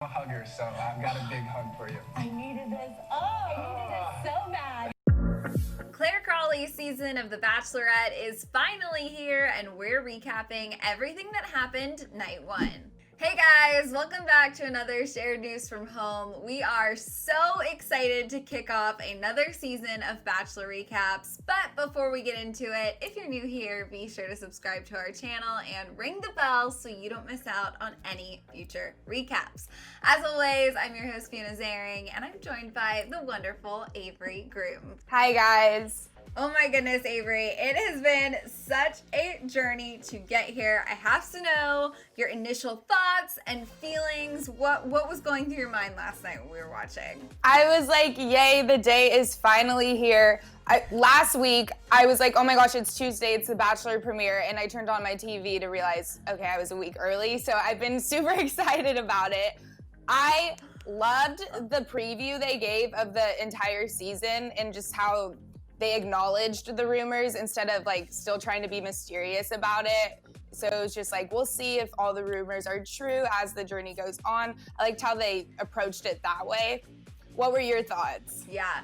I'm a hugger, so I've got a big hug for you. I needed this. Oh, I needed it so bad. Clare Crawley's season of The Bachelorette is finally here, and we're recapping everything that happened night one. Hey guys, welcome back to another Shared News from Home. We are so excited to kick off another season of Bachelor recaps, but before we get into it, if you're new here, be sure to subscribe to our channel and ring the bell so you don't miss out on any future recaps. As always, I'm your host Fiona Zaring, and I'm joined by the wonderful Avery Grooms. Hi guys. Oh my goodness, Avery. It has been such a journey to get here. I have to know your initial thoughts and feelings. What was going through your mind last night when we were watching? I was like, yay, the day is finally here. Last week, I was like, oh my gosh, it's Tuesday, it's the Bachelor premiere, and I turned on my TV to realize, okay, I was a week early, so I've been super excited about it. I loved the preview they gave of the entire season and just how they acknowledged the rumors instead of like still trying to be mysterious about it. So it was just like, we'll see if all the rumors are true as the journey goes on. I liked how they approached it that way. What were your thoughts? Yeah.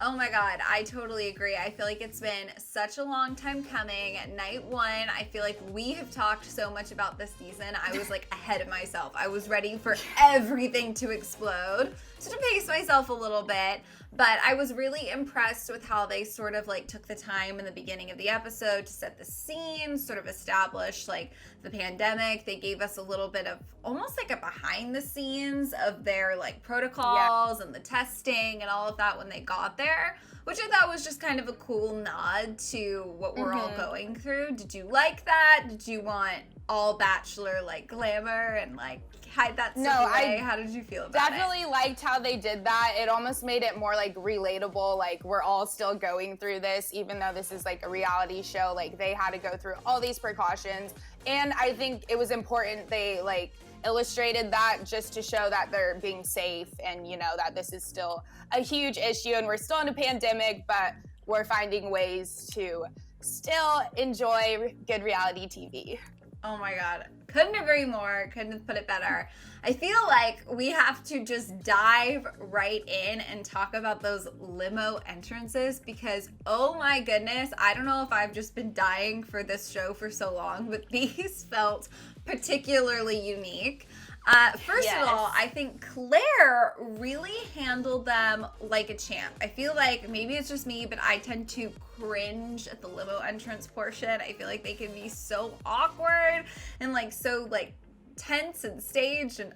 Oh my God, I totally agree. I feel like it's been such a long time coming. Night one, I feel like we have talked so much about this season. I was like ahead of myself. I was ready for everything to explode. So to pace myself a little bit, but I was really impressed with how they sort of like took the time in the beginning of the episode to set the scene, sort of establish like the pandemic. They gave us a little bit of almost like a behind the scenes of their like protocols and the testing and all of that when they got there, which I thought was just kind of a cool nod to what we're all going through. Did you like that? Did you want all Bachelor like glamour and like hide that stuff away? How did you feel about it? Definitely liked how they did that. It almost made it more like relatable, like we're all still going through this, even though this is like a reality show. Like they had to go through all these precautions, and I think it was important they like illustrated that just to show that they're being safe and you know that this is still a huge issue and we're still in a pandemic, but we're finding ways to still enjoy good reality TV. Oh my God. Couldn't agree more. Couldn't have put it better. I feel like we have to just dive right in and talk about those limo entrances because, oh my goodness, I don't know if I've just been dying for this show for so long, but these felt particularly unique. First of all, I think Clare really handled them like a champ. I feel like maybe it's just me, but I tend to cringe at the limo entrance portion. I feel like they can be so awkward and like so like tense and staged and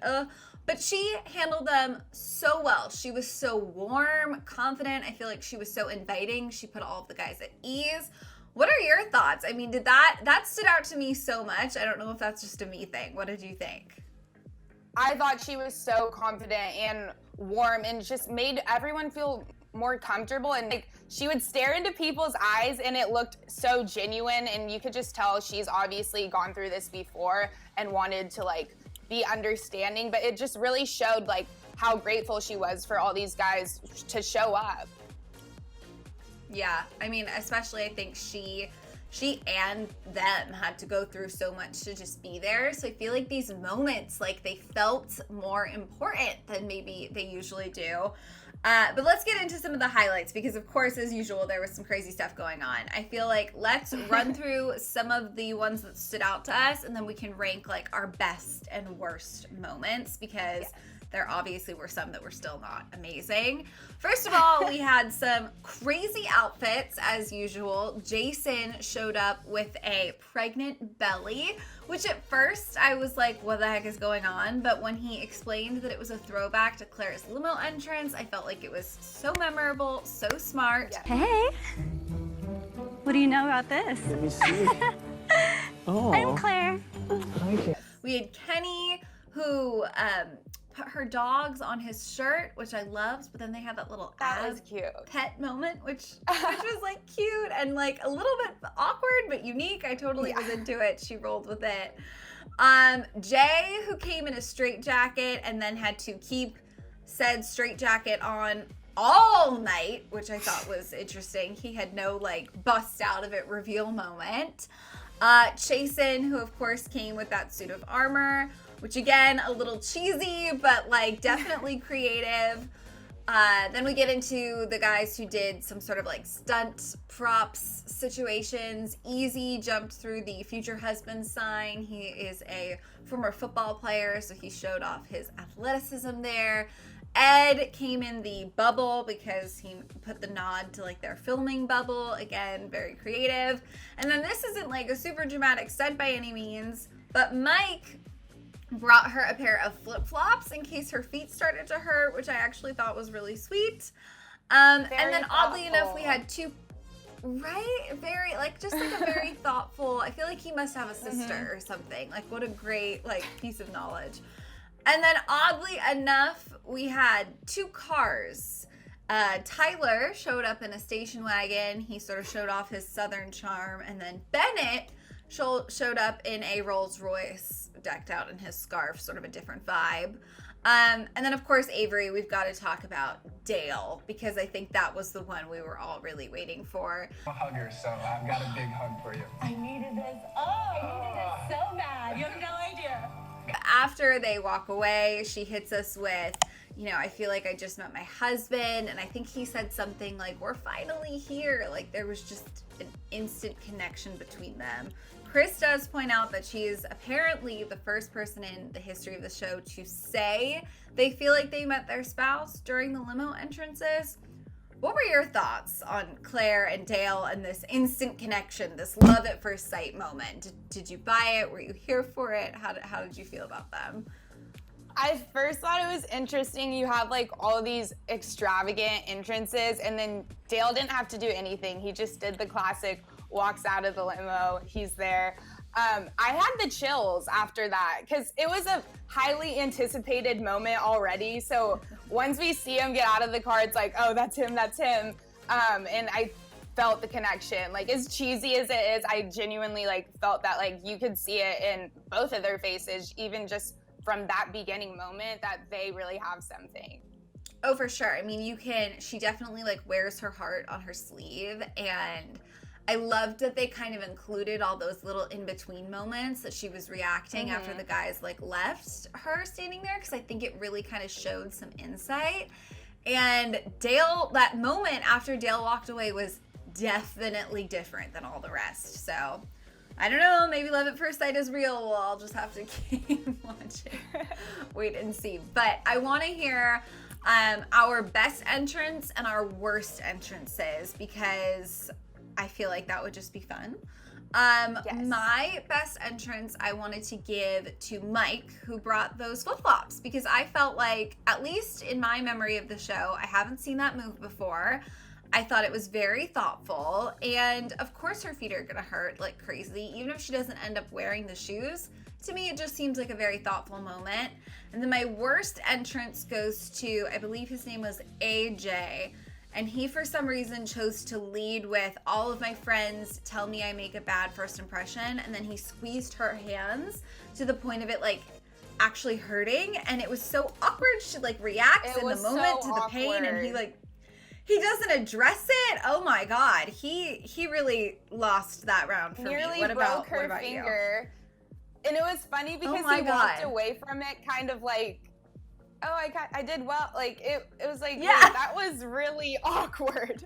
but she handled them so well. She was so warm, confident. I feel like she was so inviting. She put all of the guys at ease. What are your thoughts? I mean, did that stood out to me so much. I don't know if that's just a me thing. What did you think? I thought she was so confident and warm and just made everyone feel more comfortable, and like she would stare into people's eyes and it looked so genuine, and you could just tell she's obviously gone through this before and wanted to like be understanding, but it just really showed like how grateful she was for all these guys to show up. Yeah, I mean, especially I think she and them had to go through so much to just be there. So I feel like these moments, like they felt more important than maybe they usually do. But let's get into some of the highlights because of course, as usual, there was some crazy stuff going on. I feel like let's run through some of the ones that stood out to us and then we can rank like our best and worst moments because there obviously were some that were still not amazing. First of all, we had some crazy outfits as usual. Jason showed up with a pregnant belly, which at first I was like, what the heck is going on? But when he explained that it was a throwback to Clare's limo entrance, I felt like it was so memorable, so smart. Hey, what do you know about this? Let me see. Oh. I'm Claire. Okay. We had Kenny who put her dogs on his shirt, which I loved, but then they had that little That was cute. pet moment, which was like cute and like a little bit awkward but unique. I totally was into it. She rolled with it. Jay, who came in a straitjacket and then had to keep said straitjacket on all night, which I thought was interesting. He had no like bust out of it reveal moment. Chasen, who of course came with that suit of armor. which again, a little cheesy, but like definitely creative. Then we get into the guys who did some sort of like stunt props situations. Easy jumped through the future husband sign. He is a former football player, so he showed off his athleticism there. Ed came in the bubble because he put the nod to like their filming bubble. Again, very creative. And then this isn't like a super dramatic stunt by any means, but Mike brought her a pair of flip-flops in case her feet started to hurt, which I actually thought was really sweet. And then oddly enough, we had two, right? Very, like, just like a very thoughtful, I feel like he must have a sister or something. Like, what a great, like, piece of knowledge. And then oddly enough, we had two cars. Tyler showed up in a station wagon. He sort of showed off his Southern charm. And then Bennett showed up in a Rolls Royce, decked out in his scarf, sort of a different vibe. And then of course Avery, we've got to talk about Dale, because I think that was the one we were all really waiting for. A hugger, so I've got a big hug for you. I needed this. Oh, I needed this so bad. You have no idea. After they walk away, she hits us with, you know, I feel like I just met my husband, and I think he said something like, we're finally here. Like there was just an instant connection between them. Chris does point out that she is apparently the first person in the history of the show to say they feel like they met their spouse during the limo entrances. What were your thoughts on Clare and Dale and this instant connection, this love at first sight moment? Did you buy it? Were you here for it? How did you feel about them? I first thought it was interesting. You have like all of these extravagant entrances, and then Dale didn't have to do anything. He just did the classic, walks out of the limo, he's there. I had the chills after that because it was a highly anticipated moment already. So once we see him get out of the car, it's like, oh, that's him, that's him. And I felt the connection. Like as cheesy as it is, I genuinely like felt that like you could see it in both of their faces, even just from that beginning moment, that they really have something. Oh, for sure. I mean, she definitely like wears her heart on her sleeve, and I loved that they kind of included all those little in-between moments that she was reacting after the guys like left her standing there, because I think it really kind of showed some insight. And Dale, that moment after Dale walked away was definitely different than all the rest. So I don't know, maybe love at first sight is real. Well, I'll just have to keep watching, wait and see. But I want to hear our best entrance and our worst entrances, because I feel like that would just be fun. Yes. My best entrance I wanted to give to Mike, who brought those flip-flops, because I felt like, at least in my memory of the show, I haven't seen that move before. I thought it was very thoughtful, and of course her feet are gonna hurt like crazy, even if she doesn't end up wearing the shoes. To me, it just seems like a very thoughtful moment. And then my worst entrance goes to, I believe his name was AJ, and he for some reason chose to lead with, all of my friends tell me I make a bad first impression, and then he squeezed her hands to the point of it like actually hurting, and it was so awkward. She like reacts in the moment to the pain, and he doesn't address it. Oh my God, he really lost that round for me. What about finger. You? And it was funny because he walked away from it kind of like, oh, I did well. Like it was like, yeah, that was really awkward.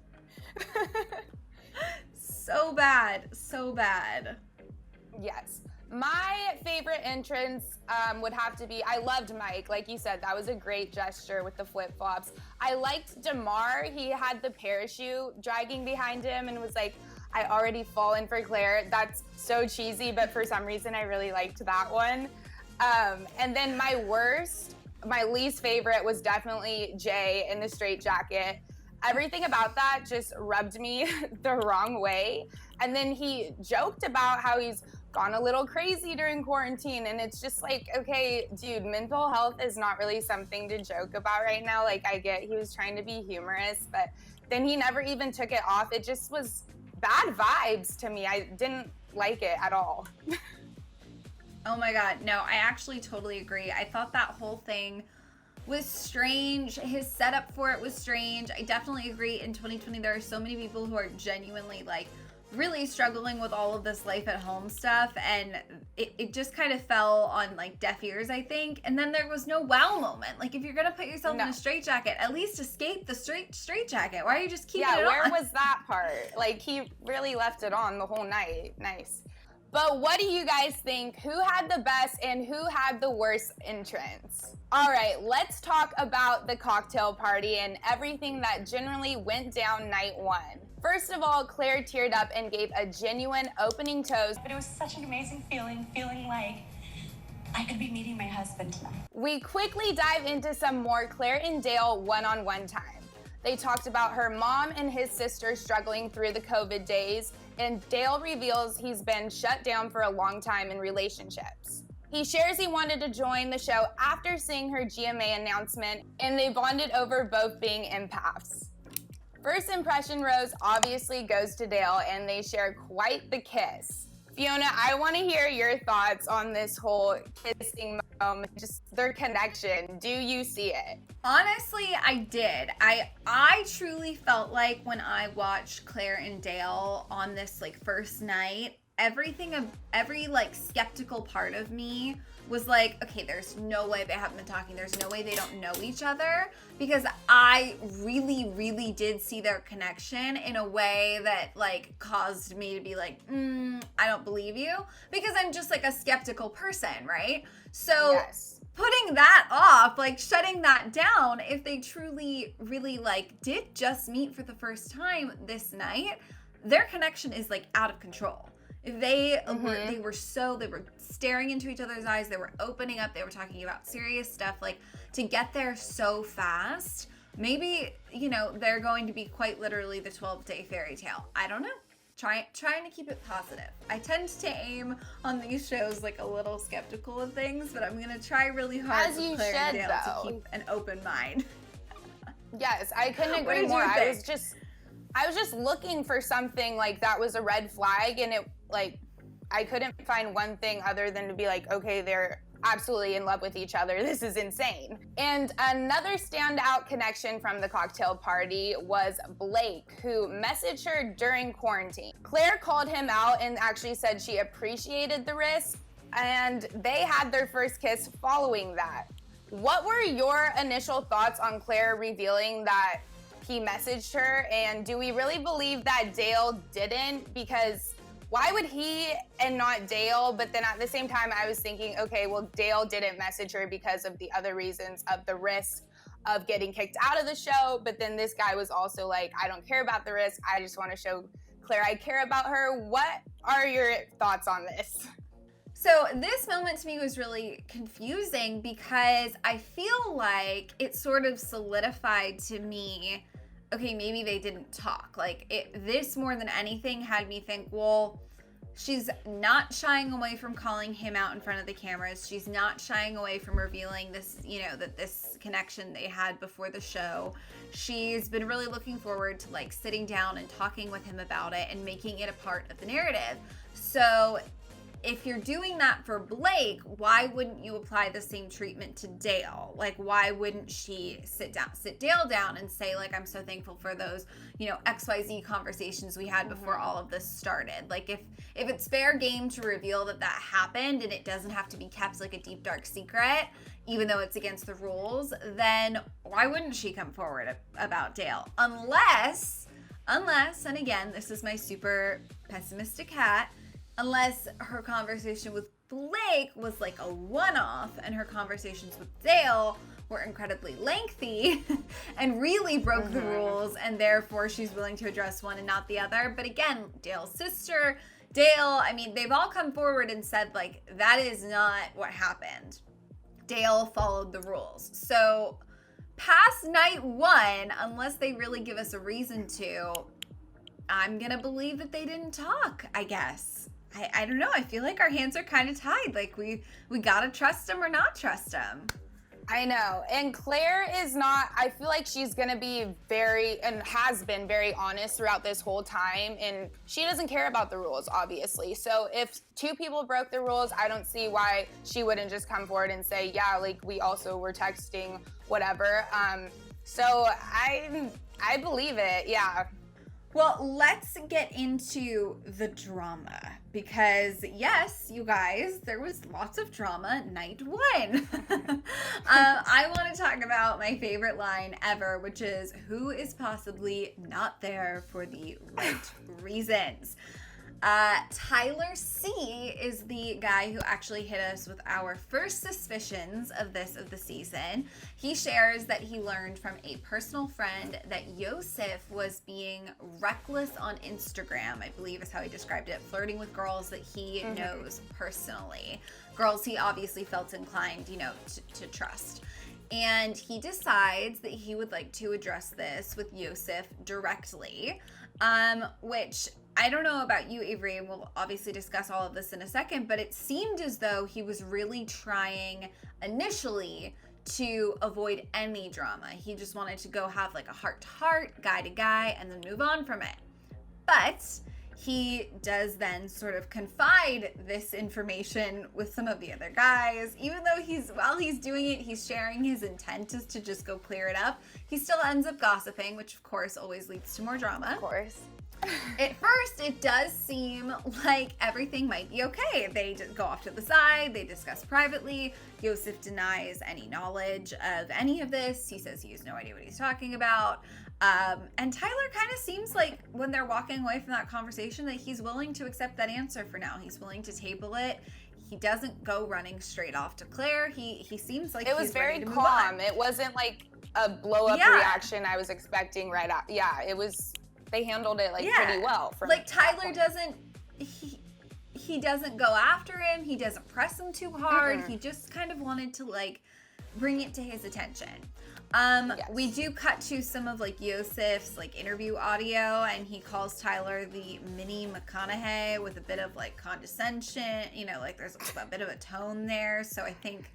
So bad, so bad. Yes. My favorite entrance would have to be, I loved Mike. Like you said, that was a great gesture with the flip-flops. I liked DeMar. He had the parachute dragging behind him and was like, I already fallen for Clare. That's so cheesy, but for some reason I really liked that one. And then my least favorite was definitely Jay in the straitjacket. Everything about that just rubbed me the wrong way. And then he joked about how he's gone a little crazy during quarantine, and it's just like, okay, dude, mental health is not really something to joke about right now. Like, I get he was trying to be humorous, but then he never even took it off. It just was bad vibes to me. I didn't like it at all. Oh my God, no, I actually totally agree. I thought that whole thing was strange. His setup for it was strange. I definitely agree, in 2020 there are so many people who are genuinely like really struggling with all of this life at home stuff, and it just kind of fell on like deaf ears, I think. And then there was no wow moment. Like, if you're gonna put yourself in a straitjacket, at least escape the straitjacket. Why are you just keeping it on? Yeah, where was that part? Like, he really left it on the whole night. Nice. But what do you guys think? Who had the best and who had the worst entrance? All right, let's talk about the cocktail party and everything that generally went down night one. First of all, Clare teared up and gave a genuine opening toast. But it was such an amazing feeling like I could be meeting my husband tonight. We quickly dive into some more Clare and Dale one-on-one time. They talked about her mom and his sister struggling through the COVID days, and Dale reveals he's been shut down for a long time in relationships. He shares he wanted to join the show after seeing her GMA announcement, and they bonded over both being empaths. First impression rose obviously goes to Dale, and they share quite the kiss. Fiona, I want to hear your thoughts on this whole kissing moment, just their connection. Do you see it? Honestly, I did. I truly felt like when I watched Clare and Dale on this like first night, every like skeptical part of me was like, okay, there's no way they haven't been talking. There's no way they don't know each other, because I really, really did see their connection in a way that like caused me to be like, I don't believe you, because I'm just like a skeptical person, right? So Yes. Putting that off, like shutting that down, if they truly, really like did just meet for the first time this night, their connection is like out of control. If they were staring into each other's eyes, they were opening up, they were talking about serious stuff, like to get there so fast, maybe, you know, they're going to be quite literally the 12-day fairy tale. I don't know. Trying to keep it positive. I tend to aim on these shows like a little skeptical of things, but I'm gonna try really hard As you with Clare and should, Dale though. to keep an open mind. Yes, I couldn't What agree did you more. I think? was just looking for something like that was a red flag, and it like I couldn't find one thing other than to be like, okay, they're absolutely in love with each other. This is insane. And another standout connection from the cocktail party was Blake, who messaged her during quarantine. Clare called him out and actually said she appreciated the risk, and they had their first kiss following that. What were your initial thoughts on Clare revealing that he messaged her, and do we really believe that Dale didn't? Because why would he and not Dale? But then at the same time, I was thinking, okay, well, Dale didn't message her because of the other reasons of the risk of getting kicked out of the show. But then this guy was also like, I don't care about the risk. I just want to show Clare I care about her. What are your thoughts on this? So this moment to me was really confusing, because I feel like it sort of solidified to me, okay, maybe they didn't talk. Like, this more than anything had me think, well, she's not shying away from calling him out in front of the cameras. She's not shying away from revealing this, you know, that this connection they had before the show. She's been really looking forward to like sitting down and talking with him about it and making it a part of the narrative. So if you're doing that for Blake, why wouldn't you apply the same treatment to Dale? Like, why wouldn't she sit Dale down and say, like, I'm so thankful for those, you know, XYZ conversations we had before all of this started. Like, if it's fair game to reveal that happened and it doesn't have to be kept like a deep, dark secret, even though it's against the rules, then why wouldn't she come forward about Dale? Unless, and again, this is my super pessimistic hat, unless her conversation with Blake was like a one-off and her conversations with Dale were incredibly lengthy and really broke the rules, and therefore she's willing to address one and not the other. But again, Dale's sister, Dale, I mean, they've all come forward and said, like, that is not what happened. Dale followed the rules. So past night one, unless they really give us a reason to, I'm gonna believe that they didn't talk, I guess. I don't know. I feel like our hands are kind of tied. Like, we gotta trust him or not trust him. I know. And Clare is not, I feel like she's gonna be very, and has been very honest throughout this whole time. And she doesn't care about the rules, obviously. So if two people broke the rules, I don't see why she wouldn't just come forward and say, yeah, like, we also were texting, whatever. So I believe it, yeah. Well, let's get into the drama because, yes, you guys, there was lots of drama night one. I want to talk about my favorite line ever, which is, who is possibly not there for the right reasons? Tyler C is the guy who actually hit us with our first suspicions of the season. He shares that he learned from a personal friend that Yosef was being reckless on Instagram, I believe is how he described it, flirting with girls that he knows personally. Girls he obviously felt inclined, to trust. And he decides that he would like to address this with Yosef directly, which I don't know about you, Avery, and we'll obviously discuss all of this in a second, but it seemed as though he was really trying initially to avoid any drama. He just wanted to go have like a heart-to-heart, guy-to-guy, and then move on from it. But he does then sort of confide this information with some of the other guys. Even though while he's doing it, he's sharing his intent is to just go clear it up. He still ends up gossiping, which of course always leads to more drama. Of course. At first, it does seem like everything might be okay. They just go off to the side, they discuss privately. Yosef denies any knowledge of any of this. He says he has no idea what he's talking about. And Tyler kind of seems like when they're walking away from that conversation that he's willing to accept that answer for now. He's willing to table it. He doesn't go running straight off to Clare. He seems like it was very calm. It wasn't like a blow up reaction I was expecting right out. Yeah, it was. They handled it pretty well. Like Tyler doesn't, he doesn't go after him. He doesn't press him too hard. He just kind of wanted to bring it to his attention. Yes. We do cut to some of Yosef's interview audio, and he calls Tyler the mini McConaughey with a bit of condescension. There's a bit of a tone there. So I think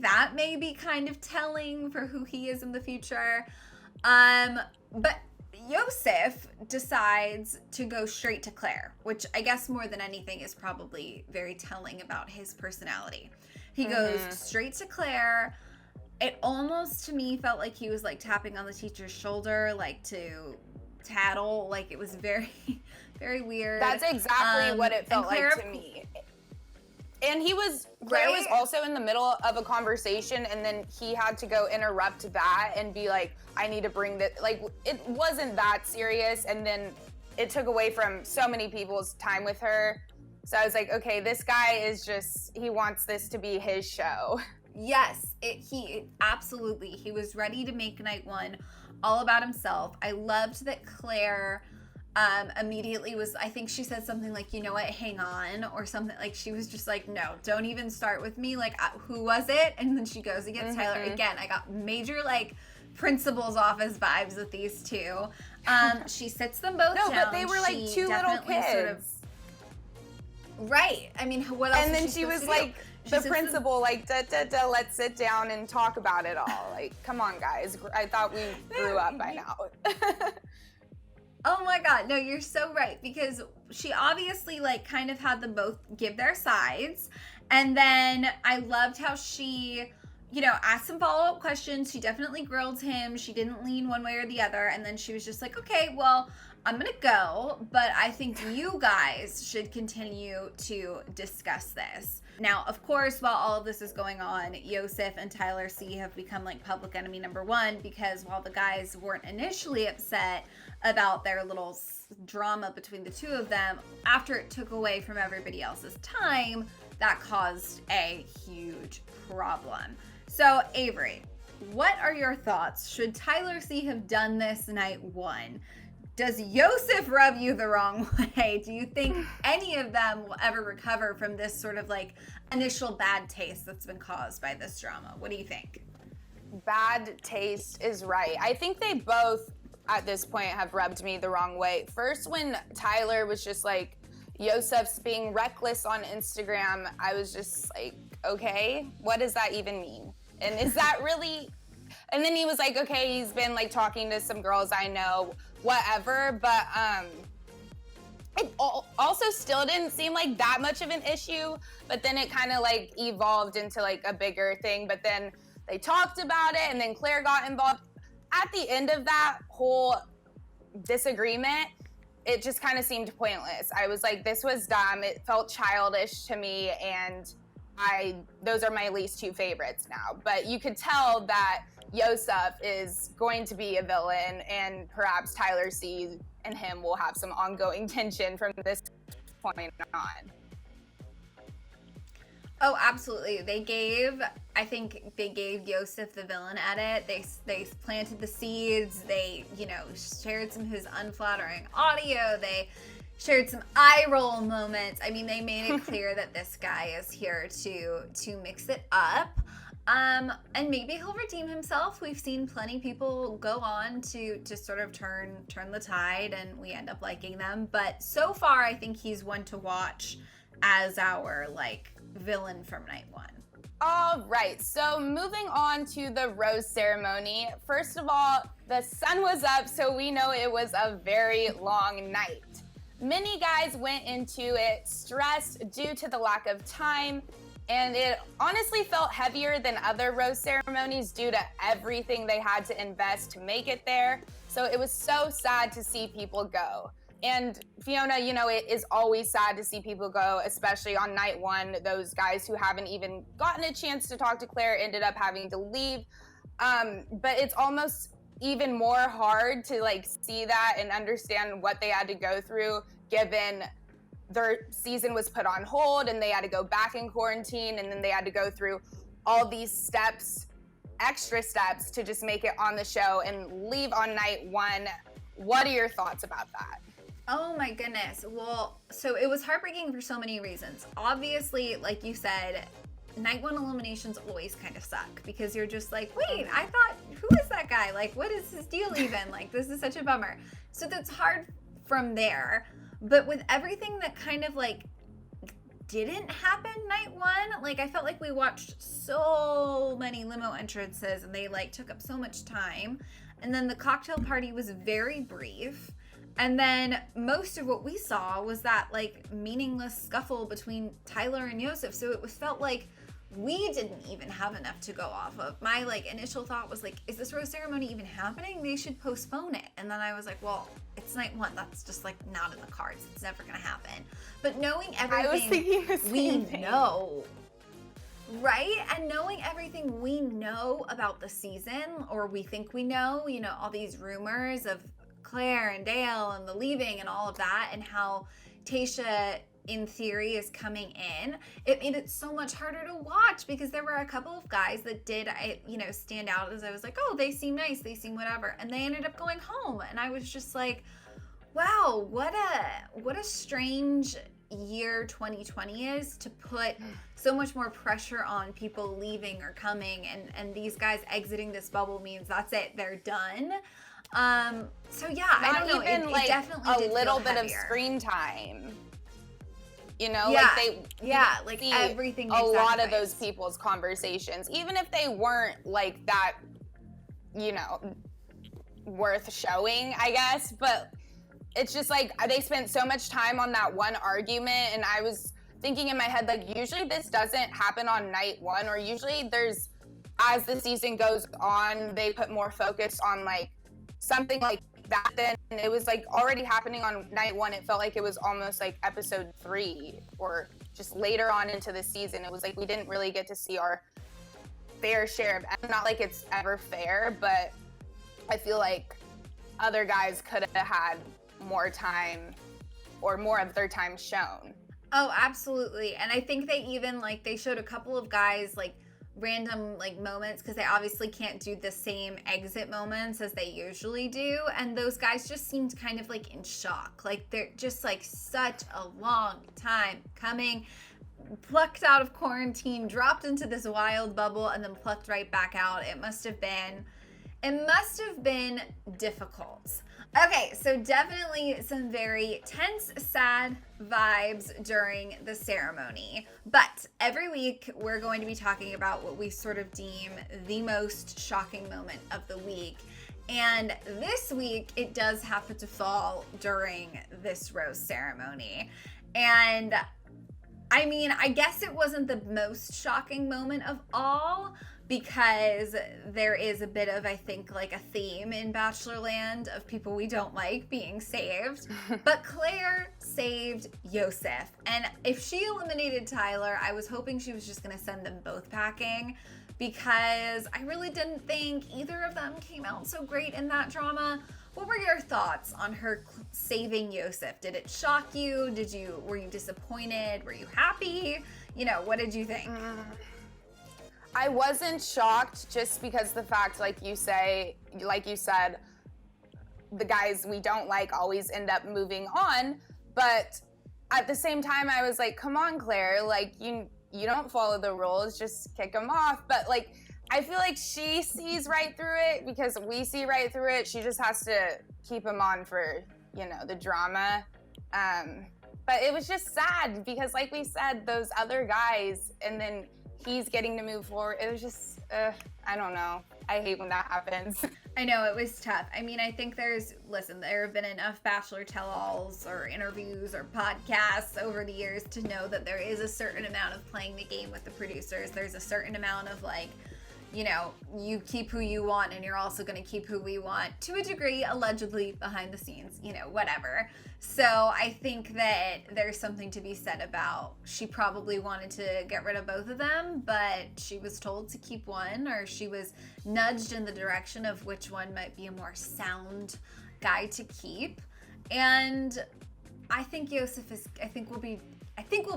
that may be kind of telling for who he is in the future. But Yosef decides to go straight to Clare, which I guess more than anything is probably very telling about his personality. He goes straight to Clare. It almost to me felt like he was tapping on the teacher's shoulder, to tattle. It was very, very weird. That's exactly what it felt like to me. And Clare was also in the middle of a conversation, and then he had to go interrupt that and be like, I need to bring this, it wasn't that serious, and then it took away from so many people's time with her. So I was like, okay, this guy is he wants this to be his show. Yes, he absolutely, he was ready to make night one all about himself. I loved that Clare immediately I think she said something like, you know what, hang on, or something. She was just like, no, don't even start with me. Who was it? And then she goes against Tyler. Again, I got major principal's office vibes with these two. She sits them both down. No, but they were two little kids. Right. I mean, what else? And then she was the principal, let's sit down and talk about it all. Come on, guys. I thought we grew up by now. Oh my God, no, you're so right, because she obviously kind of had them both give their sides, and then I loved how she, asked some follow-up questions. She definitely grilled him. She didn't lean one way or the other, and then she was just like, okay, well, I'm gonna go, but I think you guys should continue to discuss this. Now, of course, while all of this is going on, Yosef and Tyler C have become public enemy number one, because while the guys weren't initially upset about their little drama between the two of them, after it took away from everybody else's time, that caused a huge problem. So, Avery, what are your thoughts? Should Tyler C have done this night one? Does Yosef rub you the wrong way? Do you think any of them will ever recover from this sort of initial bad taste that's been caused by this drama? What do you think? Bad taste is right. I think they both at this point have rubbed me the wrong way. First, when Tyler was just Yosef's being reckless on Instagram, I was just okay, what does that even mean? And is that really? And then he was okay, he's been talking to some girls I know, whatever, but it also still didn't seem like that much of an issue, but then it kind of evolved into a bigger thing, but then they talked about it, and then Clare got involved. At the end of that whole disagreement, it just kind of seemed pointless. I was like, this was dumb. It felt childish to me, and those are my least two favorites now. But you could tell that Yosef is going to be a villain, and perhaps Tyler C and him will have some ongoing tension from this point on. Oh, absolutely. I think they gave Yosef the villain edit. They planted the seeds. They, shared some of his unflattering audio. They shared some eye roll moments. I mean, they made it clear that this guy is here to mix it up. And maybe he'll redeem himself. We've seen plenty of people go on to sort of turn the tide, and we end up liking them. But so far, I think he's one to watch as our, villain from night one. All right, so moving on to the rose ceremony. First of all, the sun was up, so we know it was a very long night. Many guys went into it stressed due to the lack of time, and it honestly felt heavier than other rose ceremonies due to everything they had to invest to make it there. So it was so sad to see people go. And Fiona, it is always sad to see people go, especially on night one. Those guys who haven't even gotten a chance to talk to Clare ended up having to leave. But it's almost even more hard to see that and understand what they had to go through, given their season was put on hold and they had to go back in quarantine, and then they had to go through all these steps, extra steps, to just make it on the show and leave on night one. What are your thoughts about that? Oh my goodness. Well, so it was heartbreaking for so many reasons. Obviously, like you said, night one eliminations always kind of suck, because you're just like, wait, I thought, who is that guy? What is his deal even? This is such a bummer. So that's hard from there. But with everything that kind of didn't happen night one, I felt like we watched so many limo entrances, and they took up so much time. And then the cocktail party was very brief. And then most of what we saw was that meaningless scuffle between Tyler and Yosef. So it felt like we didn't even have enough to go off of. My initial thought was is this rose ceremony even happening? They should postpone it. And then I was like, well, it's night one. That's just not in the cards. It's never gonna happen. But knowing everything I was thinking the same thing. know, right? And knowing everything we know about the season, or we think we know, all these rumors of Clare and Dale and the leaving and all of that, and how Tayshia in theory is coming in, it made it so much harder to watch, because there were a couple of guys that did stand out, as I was like, oh, they seem nice, they seem whatever, and they ended up going home, and I was just like, wow, what a strange year 2020 is, to put so much more pressure on people leaving or coming, and these guys exiting this bubble means that's it, they're done. So yeah, I don't know. Even it definitely a little bit bit heavier. of screen time. Everything. A lot of those people's conversations, even if they weren't that, worth showing, I guess. But it's just they spent so much time on that one argument, and I was thinking in my head, usually this doesn't happen on night one, or usually as the season goes on, they put more focus on something like that. Then it was already happening on night one. It felt like it was almost episode 3, or just later on into the season. It was we didn't really get to see our fair share of, not it's ever fair, but I feel like other guys could have had more time, or more of their time shown. Oh, absolutely. And I think they even they showed a couple of guys random moments, because they obviously can't do the same exit moments as they usually do, and those guys just seemed kind of in shock, they're just such a long time coming, plucked out of quarantine, dropped into this wild bubble, and then plucked right back out. It must have been difficult. Okay, so definitely some very tense, sad vibes during the ceremony. But every week we're going to be talking about what we sort of deem the most shocking moment of the week. And this week it does happen to fall during this rose ceremony. And I mean, I guess it wasn't the most shocking moment of all, because there is a bit of, I think, like a theme in Bachelorland of people we don't like being saved. But Clare saved Yosef. And if she eliminated Tyler, I was hoping she was just going to send them both packing, because I really didn't think either of them came out so great in that drama. What were your thoughts on her saving Yosef? Did it shock you? Were you disappointed? Were you happy? You know, what did you think? I wasn't shocked, just because the fact, like you said, the guys we don't like always end up moving on. But at the same time, I was like, come on, Clare, like you don't follow the rules, just kick them off. But like, I feel like she sees right through it because we see right through it. She just has to keep him on for, you know, the drama. But it was just sad because, like we said, those other guys, and then he's getting to move forward. It was just, I don't know. I hate when that happens. I know, it was tough. I mean, I think there have been enough Bachelor tell-alls or interviews or podcasts over the years to know that there is a certain amount of playing the game with the producers. There's a certain amount of, like, you know, you keep who you want and you're also going to keep who we want, to a degree, allegedly behind the scenes, you know, whatever. So I think that there's something to be said about, she probably wanted to get rid of both of them, but she was told to keep one, or she was nudged in the direction of which one might be a more sound guy to keep. And I think we'll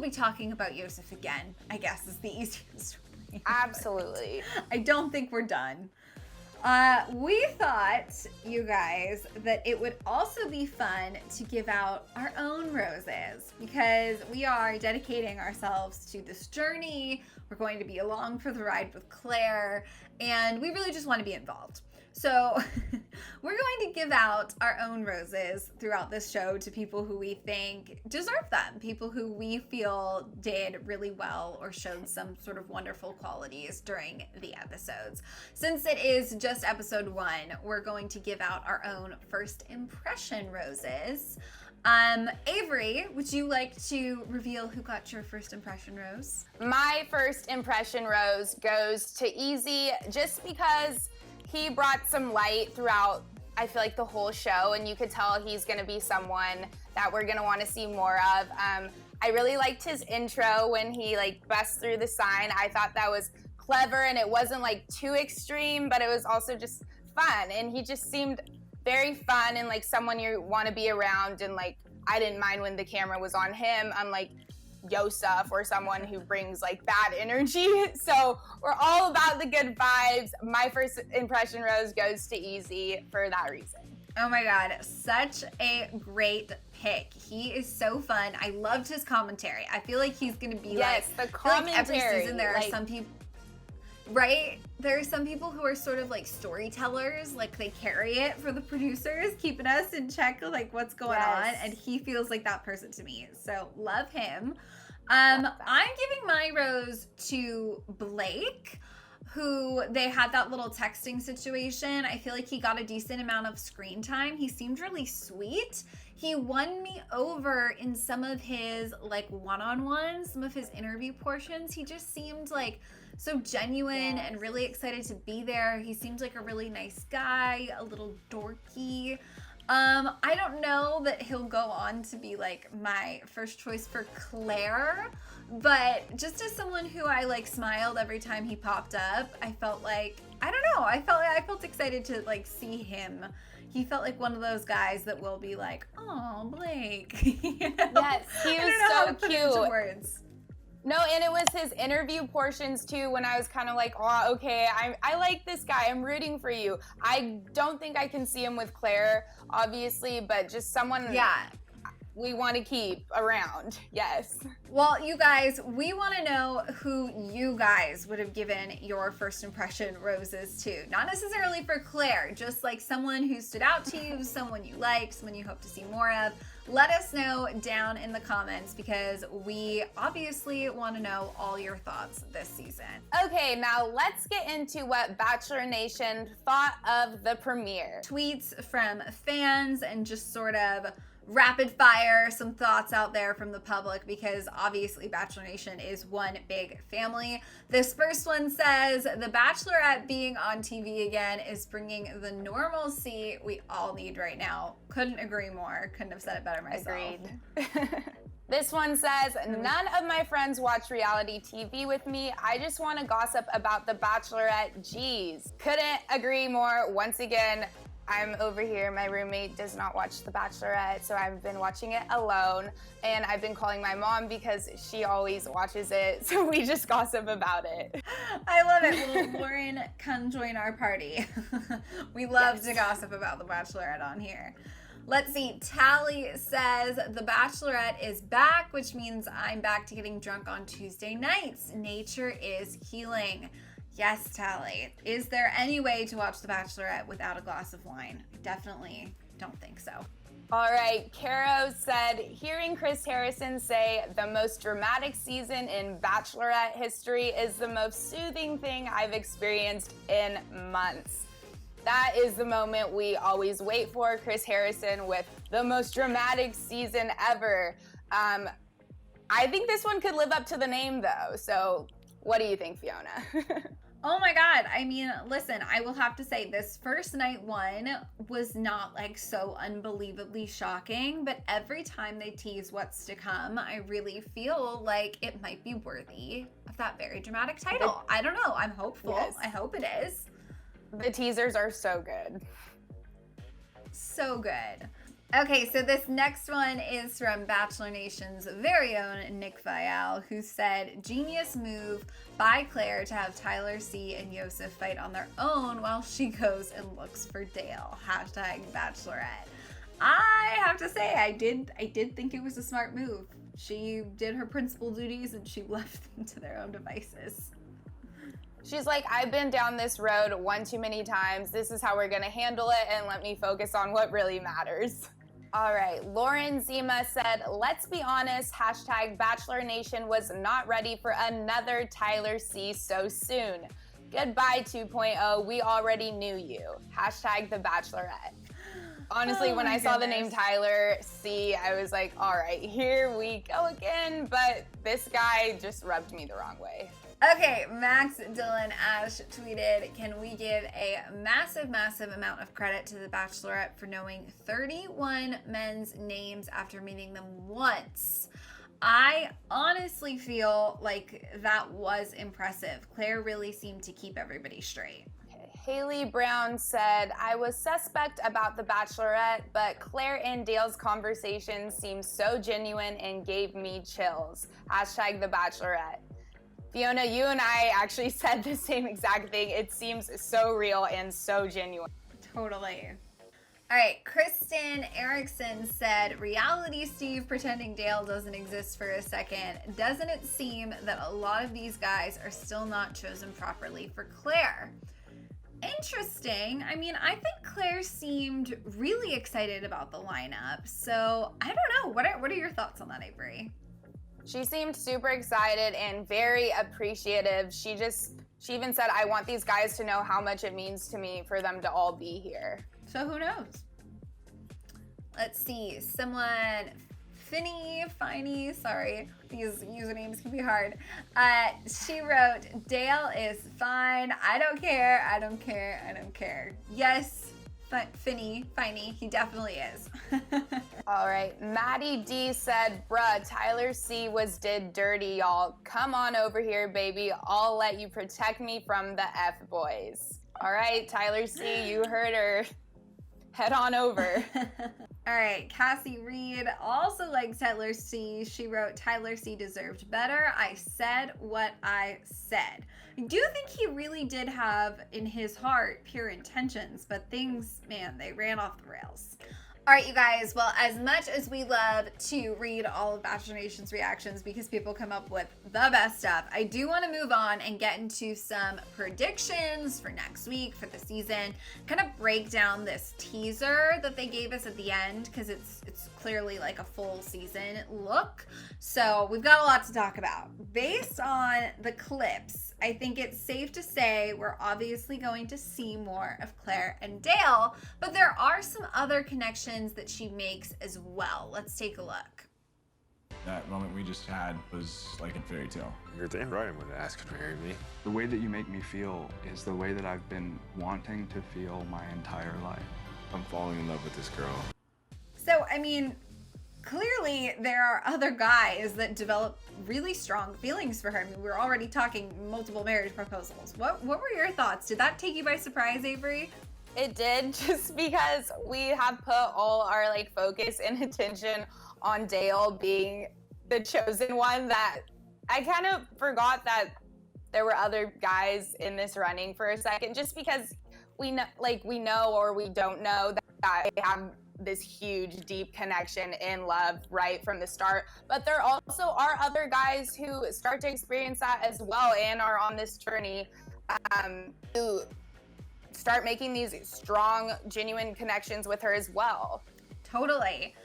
be talking about Yosef again, I guess, is the easiest. Absolutely. I don't think we're done. We thought, you guys, that it would also be fun to give out our own roses, because we are dedicating ourselves to this journey. We're going to be along for the ride with Clare, and we really just want to be involved. So we're going to give out our own roses throughout this show to people who we think deserve them, people who we feel did really well or showed some sort of wonderful qualities during the episodes. Since it is just episode 1, we're going to give out our own first impression roses. Avery, would you like to reveal who got your first impression rose? My first impression rose goes to Easy, just because he brought some light throughout, I feel like, the whole show, and you could tell he's gonna be someone that we're gonna wanna see more of. I really liked his intro when he like busts through the sign. I thought that was clever, and it wasn't like too extreme, but it was also just fun, and he just seemed very fun and like someone you wanna be around, and like, I didn't mind when the camera was on him, unlike Yosef or someone who brings like bad energy. So we're all about the good vibes. My first impression rose goes to Easy for that reason. Oh my God, such a great pick. He is so fun. I loved his commentary. I feel like he's gonna be the commentary. Like every season there are some people, right? There are some people who are sort of like storytellers, like they carry it for the producers, keeping us in check of like what's going on, and he feels like that person to me. So love him. I'm giving my rose to Blake, who they had that little texting situation. I feel like he got a decent amount of screen time. He seemed really sweet. He won me over in some of his like one-on-ones, some of his interview portions. He just seemed like so genuine and really excited to be there. He seemed like a really nice guy, a little dorky. I don't know that he'll go on to be like my first choice for Clare, but just as someone who I like smiled every time he popped up, I felt like, I don't know, I felt excited to like see him. He felt like one of those guys that will be like, oh, Blake. You know? Yes, he was so put it cute. into words. No, and it was his interview portions too, when I was kind of like, oh, okay, I like this guy, I'm rooting for you. I don't think I can see him with Clare, obviously, but just someone we want to keep around. Yes. Well, you guys, we want to know who you guys would have given your first impression roses to. Not necessarily for Clare, just like someone who stood out to you, someone you like, someone you hope to see more of. Let us know down in the comments, because we obviously want to know all your thoughts this season. Okay, now let's get into what Bachelor Nation thought of the premiere. Tweets from fans and just sort of rapid fire some thoughts out there from the public, because obviously Bachelor Nation is one big family. This first one says, the Bachelorette being on TV again is bringing the normalcy we all need right now. Couldn't agree more. Couldn't have said it better myself. Agreed. This one says, none of my friends watch reality TV with me. I just want to gossip about the Bachelorette. Jeez. Couldn't agree more. Once again, I'm over here. My roommate does not watch The Bachelorette, so I've been watching it alone. And I've been calling my mom because she always watches it, so we just gossip about it. I love it. Well, Lauren, come join our party. We love to gossip about The Bachelorette on here. Let's see, Tally says, the Bachelorette is back, which means I'm back to getting drunk on Tuesday nights. Nature is healing. Yes, Tally. Is there any way to watch The Bachelorette without a glass of wine? I definitely don't think so. All right, Caro said, hearing Chris Harrison say the most dramatic season in Bachelorette history is the most soothing thing I've experienced in months. That is the moment we always wait for, Chris Harrison with the most dramatic season ever. I think this one could live up to the name though. So what do you think, Fiona? Oh my God. I mean, listen, I will have to say this first night one was not like so unbelievably shocking, but every time they tease what's to come, I really feel like it might be worthy of that very dramatic title. I don't know. I'm hopeful. Yes. I hope it is. The teasers are so good. So good. Okay, so this next one is from Bachelor Nation's very own Nick Vial, who said, genius move by Clare to have Tyler C and Yosef fight on their own while she goes and looks for Dale. Hashtag Bachelorette. I have to say, I did think it was a smart move. She did her principal duties and she left them to their own devices. She's like, I've been down this road one too many times. This is how we're gonna handle it, and let me focus on what really matters. All right, Lauren Zima said, let's be honest, hashtag Bachelor Nation was not ready for another Tyler C so soon. Goodbye 2.0, we already knew you. Hashtag The Bachelorette. Honestly, when I saw the name Tyler C, I was like, all right, here we go again, but this guy just rubbed me the wrong way. Okay, Max Dylan Ash tweeted, can we give a massive, massive amount of credit to The Bachelorette for knowing 31 men's names after meeting them once? I honestly feel like that was impressive. Clare really seemed to keep everybody straight. Haley Brown said, I was suspect about The Bachelorette, but Clare and Dale's conversation seemed so genuine and gave me chills. Hashtag The Bachelorette. Fiona, you and I actually said the same exact thing. It seems so real and so genuine. Totally. All right, Kristen Erickson said, reality Steve pretending Dale doesn't exist for a second. Doesn't it seem that a lot of these guys are still not chosen properly for Clare? Interesting. I mean, I think Clare seemed really excited about the lineup. So I don't know. What are your thoughts on that, Avery? She seemed super excited and very appreciative. She even said, I want these guys to know how much it means to me for them to all be here. So who knows? Let's see. Someone, Finey, sorry, these usernames can be hard. She wrote, Dale is fine. I don't care. Yes, Finey, he definitely is. All right, Maddie D said, bruh, Tyler C did dirty, y'all. Come on over here, baby. I'll let you protect me from the F-boys. All right, Tyler C, you heard her. Head on over. All right, Cassie Reed also likes Tyler C. She wrote, Tyler C deserved better. I said what I said. I do think he really did have in his heart pure intentions, but things, man, they ran off the rails. All right, you guys, well, as much as we love to read all of Bachelor Nation's reactions because people come up with the best stuff, I do want to move on and get into some predictions for next week, for the season, kind of break down this teaser that they gave us at the end, because it's clearly like a full season look. So we've got a lot to talk about. Based on the clips, I think it's safe to say we're obviously going to see more of Clare and Dale, but there are some other connections that she makes as well. Let's take a look. That moment we just had was like a fairy tale. You're damn right I'm gonna ask you to marry me. The way that you make me feel is the way that I've been wanting to feel my entire life. I'm falling in love with this girl. So, I mean, clearly there are other guys that develop really strong feelings for her. I mean, we're already talking multiple marriage proposals. What were your thoughts? Did that take you by surprise, Avery? It did, just because we have put all our like focus and attention on Dale being the chosen one, that I kind of forgot that there were other guys in this running for a second, just because we know or we don't know that they have this huge, deep connection in love right from the start. But there also are other guys who start to experience that as well and are on this journey who start making these strong, genuine connections with her as well. Totally.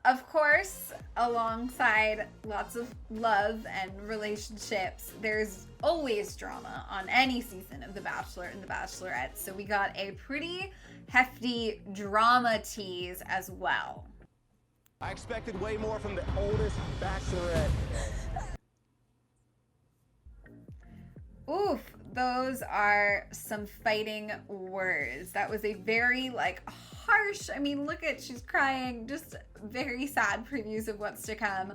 Of course, alongside lots of love and relationships, there's always drama on any season of The Bachelor and The Bachelorette. So we got a pretty hefty drama tease as well. I expected way more from the oldest Bachelorette. Oof, those are some fighting words. That was a very harsh, I mean, look at, she's crying, just very sad previews of what's to come.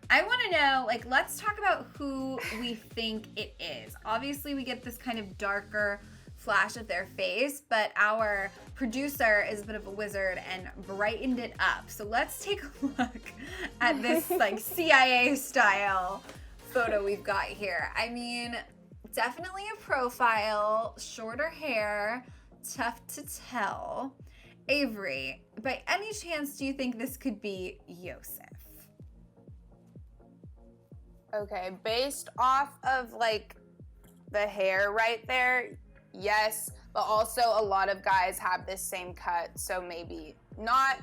I want to know, let's talk about who we think it is. Obviously, we get this kind of darker flash of their face, but our producer is a bit of a wizard and brightened it up. So let's take a look at this CIA style photo we've got here. I mean, definitely a profile, shorter hair, tough to tell. Avery, by any chance, do you think this could be Yosef? Okay, based off of the hair right there, yes, but also a lot of guys have this same cut, so maybe not.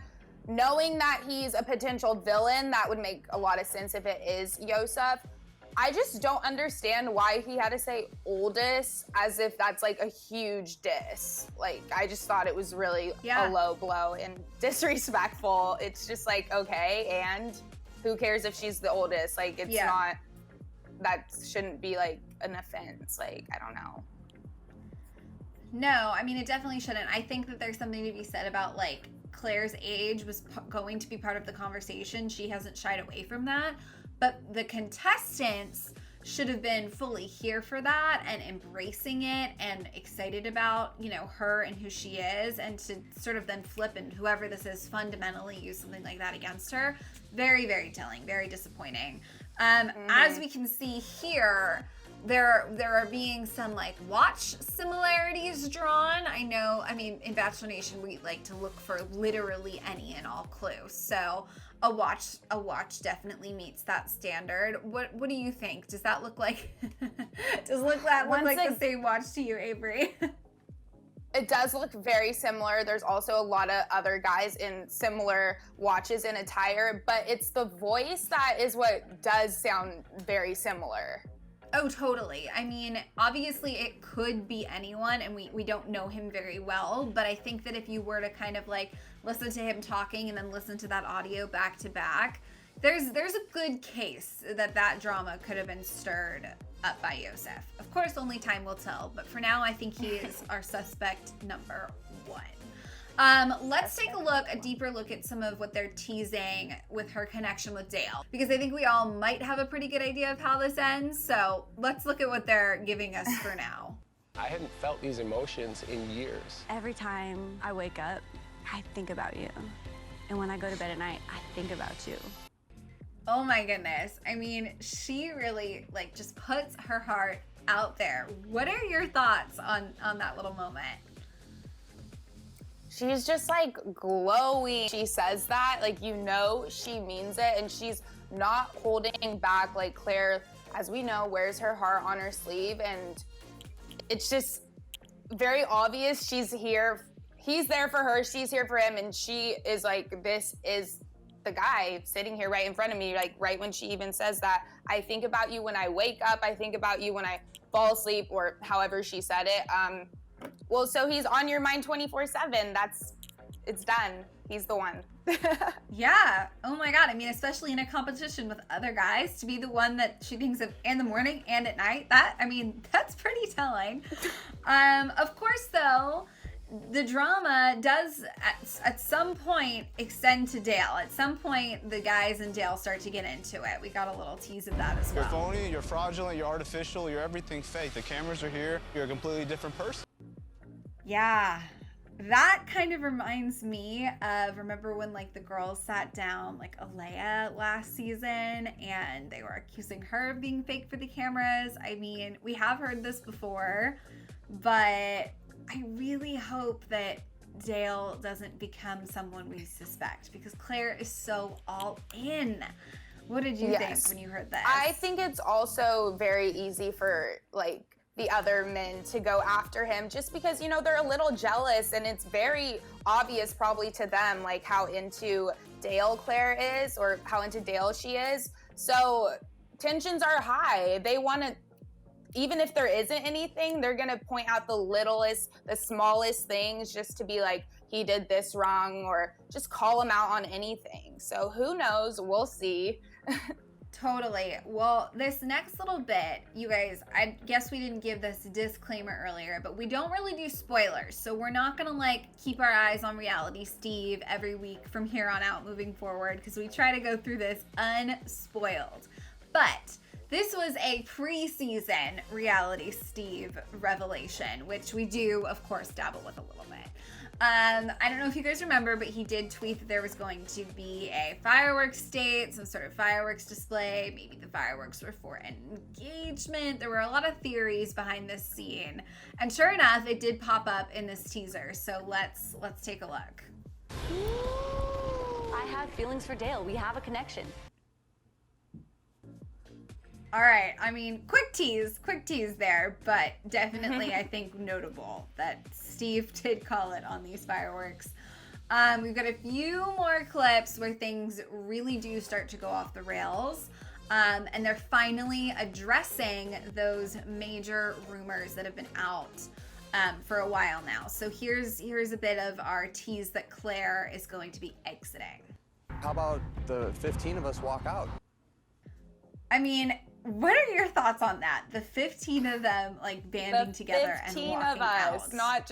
Knowing that he's a potential villain, that would make a lot of sense if it is Yosef. I just don't understand why he had to say oldest as if that's a huge diss. I just thought it was really a low blow and disrespectful. It's just okay, and who cares if she's the oldest? It's not, that shouldn't be an offense. I don't know. No, I mean, it definitely shouldn't. I think that there's something to be said about Claire's age was going to be part of the conversation. She hasn't shied away from that. But the contestants should have been fully here for that and embracing it and excited about, her and who she is, and to sort of then flip and whoever this is fundamentally use something like that against her. Very, very telling, very disappointing. As we can see here, there are being some watch similarities drawn. In Bachelor Nation, we like to look for literally any and all clues. So a watch definitely meets that standard. What do you think? Does that look like the same watch to you, Avery? It does look very similar. There's also a lot of other guys in similar watches and attire, but it's the voice that is what does sound very similar. Oh, totally. I mean, obviously it could be anyone, and we don't know him very well, but I think that if you were to kind of listen to him talking and then listen to that audio back to back, there's a good case that drama could have been stirred up by Yosef. Of course, only time will tell, but for now, I think he is our suspect number one. Let's take a deeper look at some of what they're teasing with her connection with Dale, because I think we all might have a pretty good idea of how this ends. So let's look at what they're giving us for now. I hadn't felt these emotions in years. Every time I wake up, I think about you. And when I go to bed at night, I think about you. Oh my goodness. I mean, she really just puts her heart out there. What are your thoughts on that little moment? She's just glowing. She says that, she means it, and she's not holding back. Claire, as we know, wears her heart on her sleeve, and it's just very obvious she's here. He's there for her, she's here for him, and she is this is the guy sitting here right in front of me, like right when she even says that, I think about you when I wake up, I think about you when I fall asleep, or however she said it. Well, so he's on your mind 24/7. It's done. He's the one. Yeah. Oh my God. I mean, especially in a competition with other guys, to be the one that she thinks of in the morning and at night, that's pretty telling. Of course, though, the drama does at some point extend to Dale. At some point, the guys and Dale start to get into it. We got a little tease of that as well. You're phony, you're fraudulent, you're artificial, you're everything fake. The cameras are here. You're a completely different person. Yeah. That kind of reminds me of, remember when like the girls sat down like Alea last season and they were accusing her of being fake for the cameras? I mean, we have heard this before, but I really hope that Dale doesn't become someone we suspect, because Clare is so all in. What did you think when you heard this? I think it's also very easy for like the other men to go after him, just because, you know, they're a little jealous, and it's very obvious probably to them like how into Dale Clare is, or how into Dale she is. So tensions are high. They want to, even if there isn't anything, they're gonna point out the littlest, the smallest things, just to be like, he did this wrong, or just call him out on anything. So who knows? We'll see. Totally. Well, this next little bit, you guys, I guess we didn't give this disclaimer earlier, but we don't really do spoilers. So we're not going to like keep our eyes on Reality Steve every week from here on out moving forward, because we try to go through this unspoiled. But this was a pre-season Reality Steve revelation, which we do, of course, dabble with a little bit. I don't know if you guys remember, but he did tweet that there was going to be a fireworks date, some sort of fireworks display. Maybe the fireworks were for an engagement. There were a lot of theories behind this scene. And sure enough, it did pop up in this teaser. So let's take a look. I have feelings for Dale. We have a connection. All right, I mean, quick tease there, but definitely I think notable that Steve did call it on these fireworks. We've got a few more clips where things really do start to go off the rails, and they're finally addressing those major rumors that have been out for a while now. So here's a bit of our tease that Clare is going to be exiting. How about the 15 of us walk out? I mean, what are your thoughts on that? The 15 of them like banding together and walking out. 15 of us, not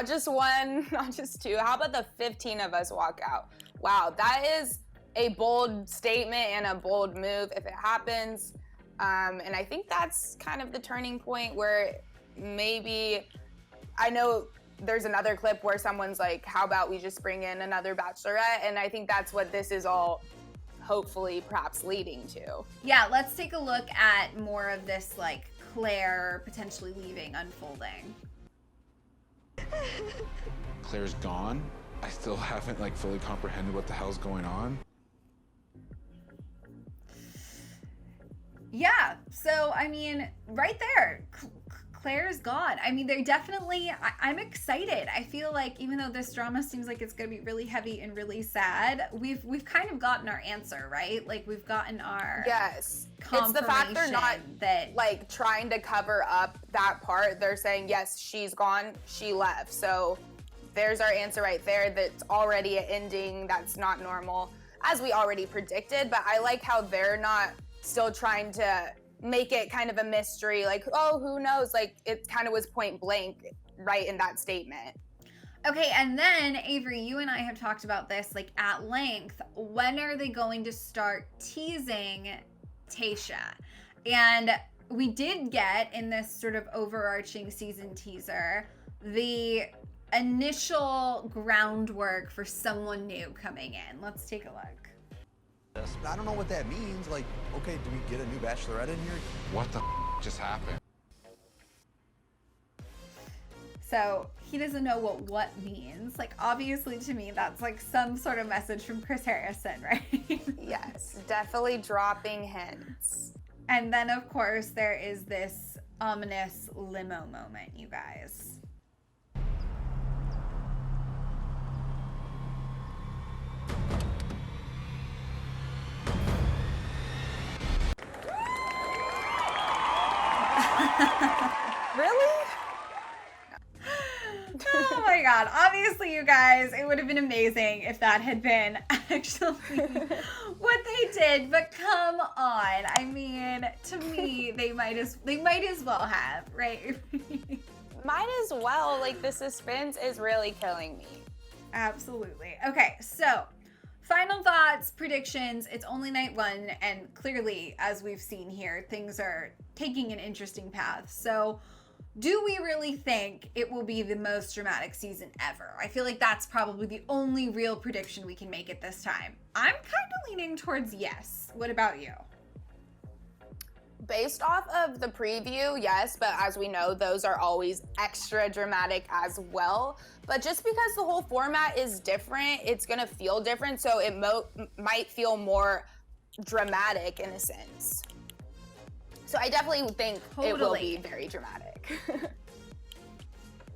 just one, not just two. How about the 15 of us walk out? Wow, that is a bold statement and a bold move if it happens. And I think that's kind of the turning point where maybe, I know there's another clip where someone's like, how about we just bring in another Bachelorette? And I think that's what this is all hopefully perhaps leading to. Yeah, let's take a look at more of this like Clare potentially leaving unfolding. Claire's gone. I still haven't like fully comprehended what the hell's going on. Yeah, so I mean, right there, Claire's gone. I mean, they're definitely, I'm excited. I feel like even though this drama seems like it's gonna be really heavy and really sad, we've kind of gotten our answer, right? Like we've gotten our Yes. It's the fact they're not that like trying to cover up that part. They're saying, yes, she's gone, she left. So there's our answer right there. That's already an ending that's not normal, as we already predicted. But I like how they're not still trying to make it kind of a mystery, like, oh, who knows? Like, it kind of was point blank right in that statement. Okay, and then Avery, you and I have talked about this like at length. When are they going to start teasing Tayshia? And we did get in this sort of overarching season teaser the initial groundwork for someone new coming in. Let's take a look. I don't know what that means. Like, okay, do we get a new Bachelorette in here? What the just happened? So he doesn't know what means. Like, obviously to me, that's like some sort of message from Chris Harrison, right? Yes, definitely dropping hints. And then of course there is this ominous limo moment, you guys. my God. Obviously, you guys, it would have been amazing if that had been actually what they did. But come on. I mean, to me, they might as well have, right? Might as well. Like, the suspense is really killing me. Absolutely. Okay, so final thoughts, predictions. It's only night one, and clearly, as we've seen here, things are taking an interesting path. So, do we really think it will be the most dramatic season ever? I feel like that's probably the only real prediction we can make at this time. I'm kind of leaning towards yes. What about you? Based off of the preview, yes, but as we know, those are always extra dramatic as well. But just because the whole format is different, it's gonna feel different, so it might feel more dramatic in a sense. So I definitely think it will be very dramatic.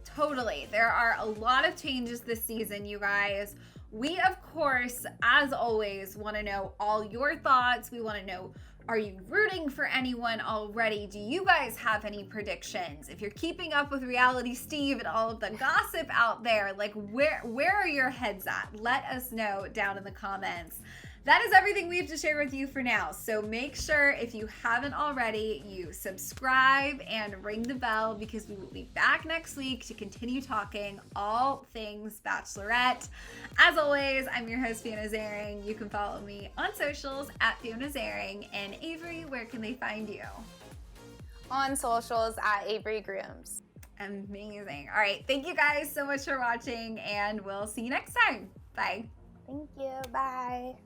Totally. There are a lot of changes this season, you guys. We, of course, as always, want to know all your thoughts. We want to know, are you rooting for anyone already? Do you guys have any predictions? If you're keeping up with Reality Steve and all of the gossip out there, like where are your heads at? Let us know down in the comments. That is everything we have to share with you for now. So make sure, if you haven't already, you subscribe and ring the bell, because we will be back next week to continue talking all things Bachelorette. As always, I'm your host, Fiona Zaring. You can follow me on socials at Fiona Zaring. And Avery, where can they find you? On socials at Avery Grooms. Amazing. All right. Thank you guys so much for watching, and we'll see you next time. Bye. Thank you. Bye.